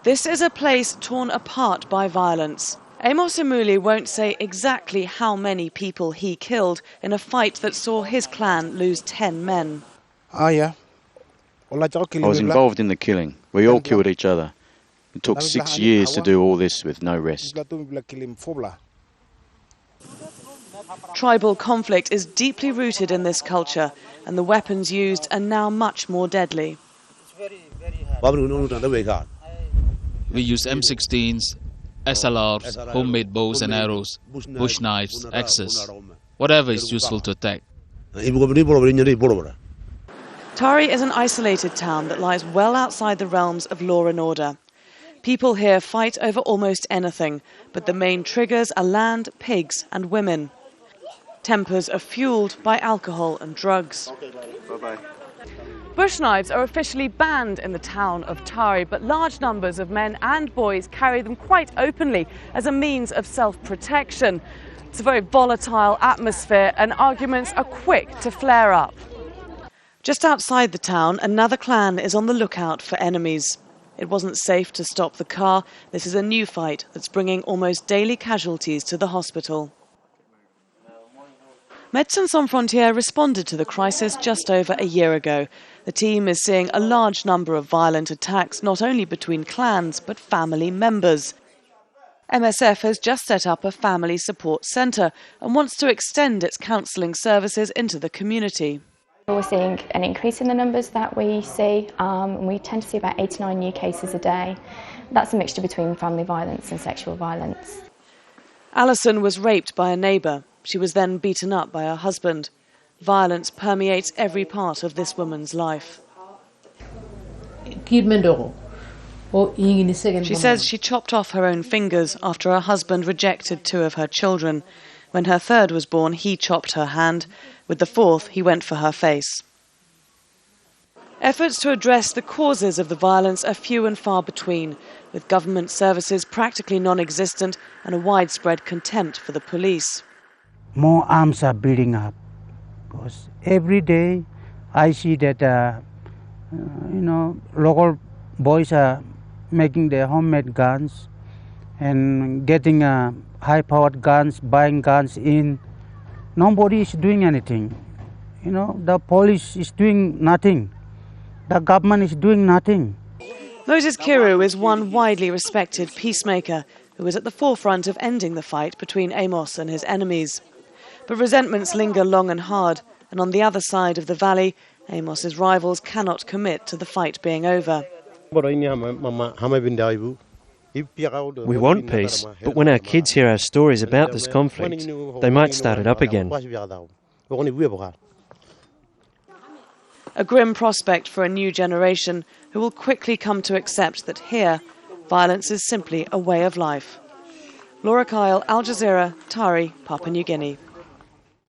This is a place torn apart by violence. AMOS IMULI won't say exactly how many people he killed in a fight that saw his clan lose 10 men. I was involved in the killing. We all killed each other. It took 6 years to do all this with no rest. Tribal conflict is deeply rooted in this culture, and the weapons used are now much more deadly. We use M16s, SLRs, homemade bows and arrows, bush knives, axes, whatever is useful to attack. Tari is an isolated town that lies well outside the realms of law and order. People here fight over almost anything, but the main triggers are land, pigs and women. Tempers are fueled by alcohol and drugs. Bye-bye. Bush knives are officially banned in the town of Tari, but large numbers of men and boys carry them quite openly as a means of self-protection. It's a very volatile atmosphere and arguments are quick to flare up. Just outside the town, another clan is on the lookout for enemies. It wasn't safe to stop the car. This is a new fight that's bringing almost daily casualties to the hospital. Médecins Sans Frontières responded to the crisis just over a year ago. The team is seeing a large number of violent attacks, not only between clans, but family members. MSF has just set up a family support centre and wants to extend its counselling services into the community. We're seeing an increase in the numbers that we see. We tend to see about 8 to 9 new cases a day. That's a mixture between family violence and sexual violence. Alison was raped by a neighbour. She was then beaten up by her husband. Violence permeates every part of this woman's life. She says she chopped off her own fingers after her husband rejected 2 of her children. When her third was born, he chopped her hand. With the fourth, he went for her face. Efforts to address the causes of the violence are few and far between, with government services practically non-existent and a widespread contempt for the police. More arms are building up, because every day I see that local boys are making their homemade guns and getting high-powered guns, buying guns in. Nobody is doing anything. The police is doing nothing. The government is doing nothing. Moses KIRU is one widely respected peacemaker who is at the forefront of ending the fight between AMOS and his enemies. But resentments linger long and hard, and on the other side of the valley, AMOS's rivals cannot commit to the fight being over. We want peace, but when our kids hear our stories about this conflict, they might start it up again. A grim prospect for a new generation who will quickly come to accept that here, violence is simply a way of life. Laura Kyle, Al Jazeera, Tari, Papua New Guinea.